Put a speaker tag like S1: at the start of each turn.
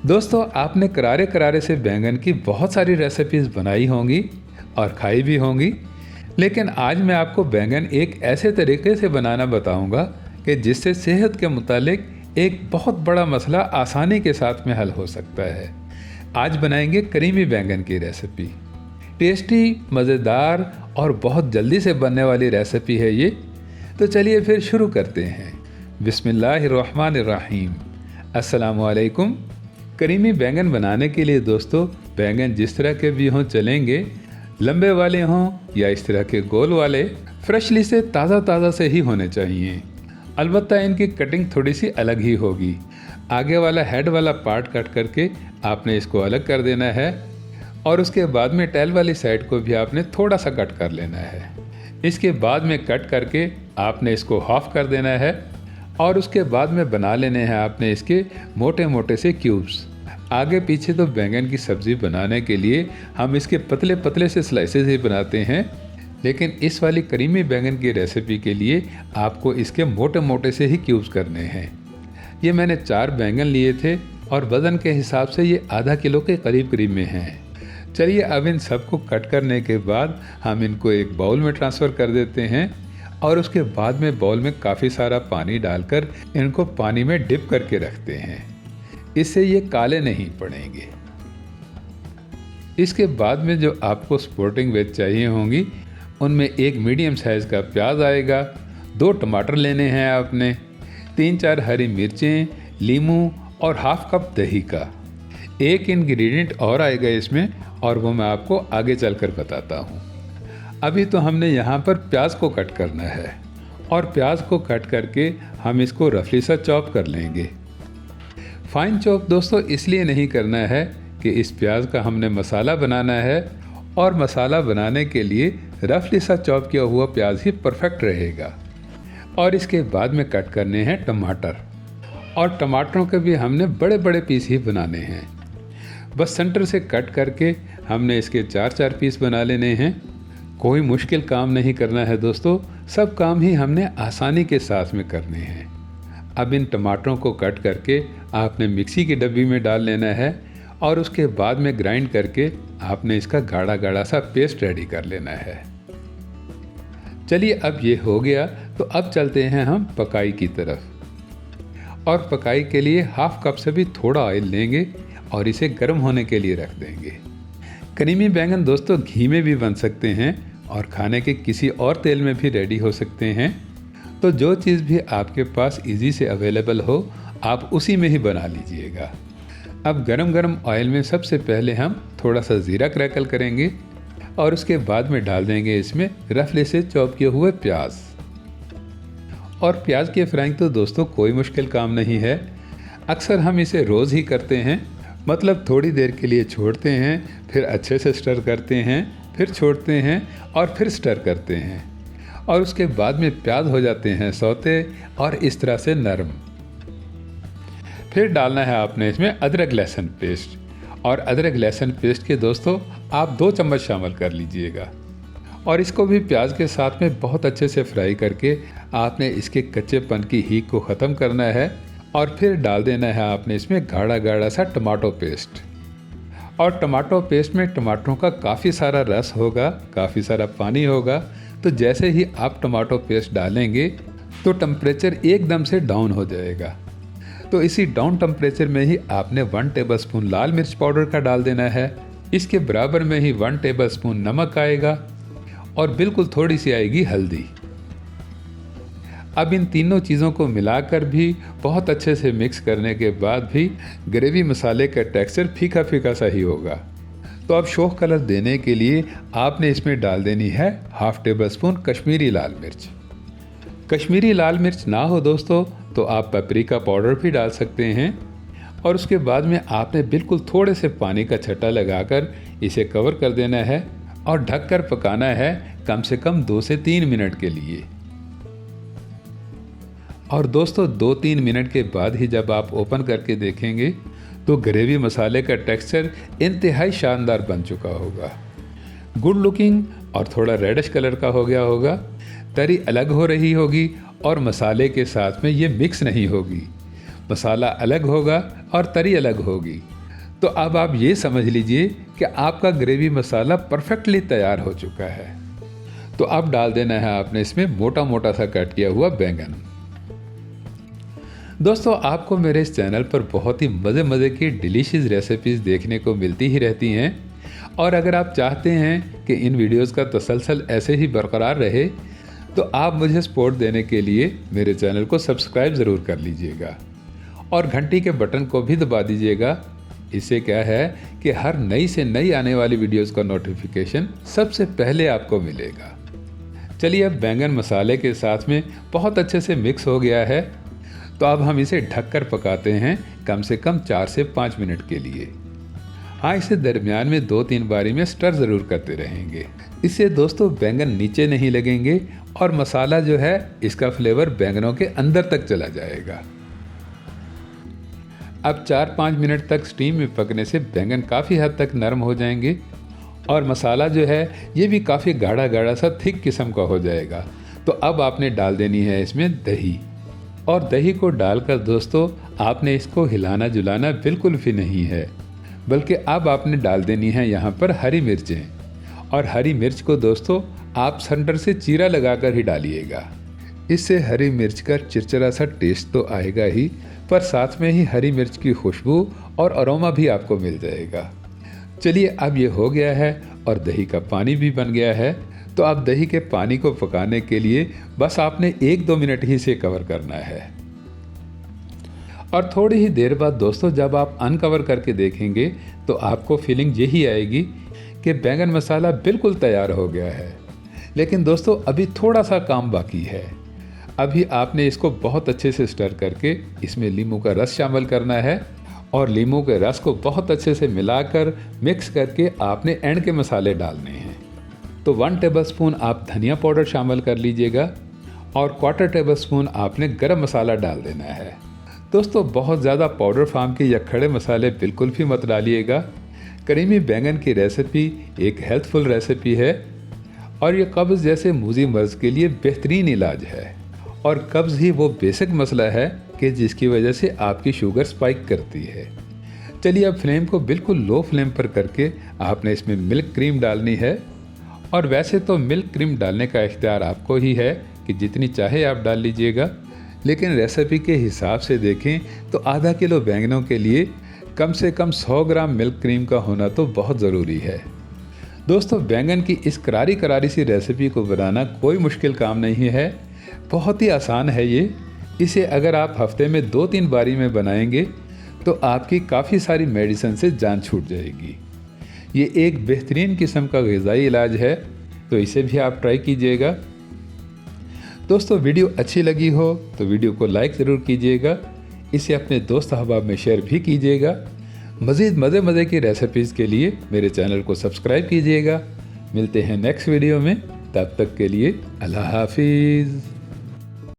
S1: दोस्तों, आपने करारे करारे से बैंगन की बहुत सारी रेसिपीज़ बनाई होंगी और खाई भी होंगी, लेकिन आज मैं आपको बैंगन एक ऐसे तरीके से बनाना बताऊंगा कि जिससे सेहत के मुतालिक एक बहुत बड़ा मसला आसानी के साथ में हल हो सकता है। आज बनाएंगे करीमी बैंगन की रेसिपी। टेस्टी, मज़ेदार और बहुत जल्दी से बनने वाली रेसिपी है ये। तो चलिए फिर शुरू करते हैं। बिस्मिल्लाहिर्रहमानिर्रहीम। अस्सलामु अलैकुम। करीमी बैंगन बनाने के लिए दोस्तों, बैंगन जिस तरह के भी हों चलेंगे, लंबे वाले हों या इस तरह के गोल वाले, फ्रेशली से ताज़ा से ही होने चाहिए। अलबत्ता इनकी कटिंग थोड़ी सी अलग ही होगी। आगे वाला हेड वाला पार्ट कट करके आपने इसको अलग कर देना है और उसके बाद में टेल वाली साइड को भी आपने थोड़ा सा कट कर लेना है। इसके बाद में कट करके आपने इसको हाफ कर देना है और उसके बाद में बना लेने हैं आपने इसके मोटे मोटे से क्यूब्स। आगे पीछे तो बैंगन की सब्ज़ी बनाने के लिए हम इसके पतले पतले से स्लाइसेस ही बनाते हैं, लेकिन इस वाली करीमी बैंगन की रेसिपी के लिए आपको इसके मोटे मोटे से ही क्यूब्स करने हैं। ये मैंने 4 बैंगन लिए थे और वज़न के हिसाब से ये आधा किलो के करीब में हैं। चलिए अब इन सबको कट करने के बाद हम इनको एक बाउल में ट्रांसफ़र कर देते हैं और उसके बाद में बाउल में काफ़ी सारा पानी डालकर इनको पानी में डिप करके रखते हैं। इससे ये काले नहीं पड़ेंगे। इसके बाद में जो आपको स्पोर्टिंग वेज चाहिए होंगी, उनमें एक मीडियम साइज़ का प्याज आएगा, 2 टमाटर लेने हैं आपने, 3-4 हरी मिर्चें, लीमू और हाफ कप दही का। एक इंग्रेडिएंट और आएगा इसमें और वो मैं आपको आगे चलकर बताता हूँ। अभी तो हमने यहाँ पर प्याज को कट करना है और प्याज को कट करके हम इसको रफली सा चॉप कर लेंगे। फाइन चॉप दोस्तों इसलिए नहीं करना है कि इस प्याज का हमने मसाला बनाना है और मसाला बनाने के लिए रफली सा चॉप किया हुआ प्याज ही परफेक्ट रहेगा। और इसके बाद में कट करने हैं टमाटर, और टमाटरों के भी हमने बड़े बड़े पीस ही बनाने हैं। बस सेंटर से कट करके हमने इसके 4-4 पीस बना लेने हैं। कोई मुश्किल काम नहीं करना है दोस्तों, सब काम ही हमने आसानी के साथ में करने हैं। अब इन टमाटरों को कट करके आपने मिक्सी की डब्बी में डाल लेना है और उसके बाद में ग्राइंड करके आपने इसका गाढ़ा गाढ़ा सा पेस्ट रेडी कर लेना है। चलिए अब ये हो गया, तो अब चलते हैं हम पकाई की तरफ। और पकाई के लिए हाफ कप से भी थोड़ा ऑयल लेंगे और इसे गर्म होने के लिए रख देंगे। करीमी बैंगन दोस्तों घी में भी बन सकते हैं और खाने के किसी और तेल में भी रेडी हो सकते हैं। तो जो चीज़ भी आपके पास इजी से अवेलेबल हो, आप उसी में ही बना लीजिएगा। अब गरम गरम ऑयल में सबसे पहले हम थोड़ा सा ज़ीरा क्रैकल करेंगे और उसके बाद में डाल देंगे इसमें रफली से चॉप किए हुए प्याज। और प्याज की फ्राइंग तो दोस्तों कोई मुश्किल काम नहीं है। अक्सर हम इसे रोज़ ही करते हैं, मतलब थोड़ी देर के लिए छोड़ते हैं, फिर अच्छे से स्टर करते हैं, फिर छोड़ते हैं और फिर स्टर करते हैं और उसके बाद में प्याज हो जाते हैं सौते और इस तरह से नरम। फिर डालना है आपने इसमें अदरक लहसुन पेस्ट, और अदरक लहसुन पेस्ट के दोस्तों आप 2 चम्मच शामिल कर लीजिएगा। और इसको भी प्याज के साथ में बहुत अच्छे से फ्राई करके आपने इसके कच्चेपन की हीक को ख़त्म करना है और फिर डाल देना है आपने इसमें गाढ़ा गाढ़ा सा टमाटो पेस्ट। और टमाटो पेस्ट में टमाटरों का काफ़ी सारा रस होगा, काफ़ी सारा पानी होगा। तो जैसे ही आप टमाटो पेस्ट डालेंगे तो टेम्परेचर एकदम से डाउन हो जाएगा। तो इसी डाउन टेम्परेचर में ही आपने 1 टेबलस्पून लाल मिर्च पाउडर का डाल देना है। इसके बराबर में ही 1 टेबलस्पून नमक आएगा और बिल्कुल थोड़ी सी आएगी हल्दी। अब इन तीनों चीज़ों को मिलाकर भी बहुत अच्छे से मिक्स करने के बाद भी ग्रेवी मसाले का टेक्सचर फीका फीका सा ही होगा। तो अब शो कलर देने के लिए आपने इसमें डाल देनी है हाफ टेबलस्पून कश्मीरी लाल मिर्च। कश्मीरी लाल मिर्च ना हो दोस्तों तो आप पेपरिका पाउडर भी डाल सकते हैं। और उसके बाद में आपने बिल्कुल थोड़े से पानी का छट्टा लगाकर इसे कवर कर देना है और ढककर पकाना है कम से कम 2 से 3 मिनट के लिए। और दोस्तों 2-3 मिनट के बाद ही जब आप ओपन करके देखेंगे तो ग्रेवी मसाले का टेक्सचर इंतहाई शानदार बन चुका होगा। गुड लुकिंग और थोड़ा रेडिश कलर का हो गया होगा। तरी अलग हो रही होगी और मसाले के साथ में ये मिक्स नहीं होगी। मसाला अलग होगा और तरी अलग होगी। तो अब आप ये समझ लीजिए कि आपका ग्रेवी मसाला परफेक्टली तैयार हो चुका है। तो अब डाल देना है आपने इसमें मोटा मोटा सा कट किया हुआ बैंगन। दोस्तों, आपको मेरे इस चैनल पर बहुत ही मज़े की डिलीशियस रेसिपीज़ देखने को मिलती ही रहती हैं, और अगर आप चाहते हैं कि इन वीडियोस का तसलसल ऐसे ही बरकरार रहे तो आप मुझे सपोर्ट देने के लिए मेरे चैनल को सब्सक्राइब ज़रूर कर लीजिएगा और घंटी के बटन को भी दबा दीजिएगा। इससे क्या है कि हर नई से नई आने वाली वीडियोस का नोटिफिकेशन सबसे पहले आपको मिलेगा। चलिए, अब बैंगन मसाले के साथ में बहुत अच्छे से मिक्स हो गया है, तो अब हम इसे ढककर पकाते हैं कम से कम 4 से 5 मिनट के लिए। हाँ, इसे दरमियान में 2-3 बारी में स्टर ज़रूर करते रहेंगे। इससे दोस्तों बैंगन नीचे नहीं लगेंगे और मसाला जो है इसका फ्लेवर बैंगनों के अंदर तक चला जाएगा। अब 4-5 मिनट तक स्टीम में पकने से बैंगन काफ़ी हद तक नरम हो जाएंगे और मसाला जो है ये भी काफ़ी गाढ़ा गाढ़ा सा थिक किस्म का हो जाएगा। तो अब आपने डाल देनी है इसमें दही, और दही को डालकर दोस्तों आपने इसको हिलाना जुलाना बिल्कुल भी नहीं है, बल्कि अब आपने डाल देनी है यहाँ पर हरी मिर्चें। और हरी मिर्च को दोस्तों आप सेंटर से चीरा लगाकर ही डालिएगा। इससे हरी मिर्च का चिरचिरा सा टेस्ट तो आएगा ही, पर साथ में ही हरी मिर्च की खुशबू और अरोमा भी आपको मिल जाएगा। चलिए, अब ये हो गया है और दही का पानी भी बन गया है। तो अब दही के पानी को पकाने के लिए बस आपने 1-2 मिनट ही इसे कवर करना है। और थोड़ी ही देर बाद दोस्तों जब आप अनकवर करके देखेंगे तो आपको फीलिंग यही आएगी कि बैंगन मसाला बिल्कुल तैयार हो गया है। लेकिन दोस्तों अभी थोड़ा सा काम बाकी है। अभी आपने इसको बहुत अच्छे से स्टर करके इसमें नींबू का रस शामिल करना है, और नींबू के रस को बहुत अच्छे से मिलाकर मिक्स करके आपने एंड के मसाले डालने हैं। तो 1 टेबलस्पून आप धनिया पाउडर शामिल कर लीजिएगा और 1/4 टेबलस्पून आपने गरम मसाला डाल देना है। दोस्तों, बहुत ज़्यादा पाउडर फार्म के या खड़े मसाले बिल्कुल भी मत डालिएगा। करीमी बैंगन की रेसिपी एक हेल्थफुल रेसिपी है और ये कब्ज़ जैसे मूजी मर्ज़ के लिए बेहतरीन इलाज है। और कब्ज़ ही वो बेसिक मसला है कि जिसकी वजह से आपकी शुगर स्पाइक करती है। चलिए, अब फ्लेम को बिल्कुल लो फ्लेम पर करके आपने इसमें मिल्क क्रीम डालनी है। और वैसे तो मिल्क क्रीम डालने का इख्तियार आपको ही है कि जितनी चाहे आप डाल लीजिएगा, लेकिन रेसिपी के हिसाब से देखें तो आधा किलो बैंगनों के लिए कम से कम 100 ग्राम मिल्क क्रीम का होना तो बहुत ज़रूरी है। दोस्तों, बैंगन की इस करारी करारी सी रेसिपी को बनाना कोई मुश्किल काम नहीं है, बहुत ही आसान है ये। इसे अगर आप हफ्ते में 2-3 बारी में बनाएंगे तो आपकी काफ़ी सारी मेडिसिन से जान छूट जाएगी। ये एक बेहतरीन किस्म का ग़िज़ाई इलाज है, तो इसे भी आप ट्राई कीजिएगा। दोस्तों, वीडियो अच्छी लगी हो तो वीडियो को लाइक ज़रूर कीजिएगा, इसे अपने दोस्त अहबाब में शेयर भी कीजिएगा। मज़ीद मज़े की रेसिपीज़ के लिए मेरे चैनल को सब्सक्राइब कीजिएगा। मिलते हैं नेक्स्ट वीडियो में, तब तक के लिए अल्लाह हाफिज़।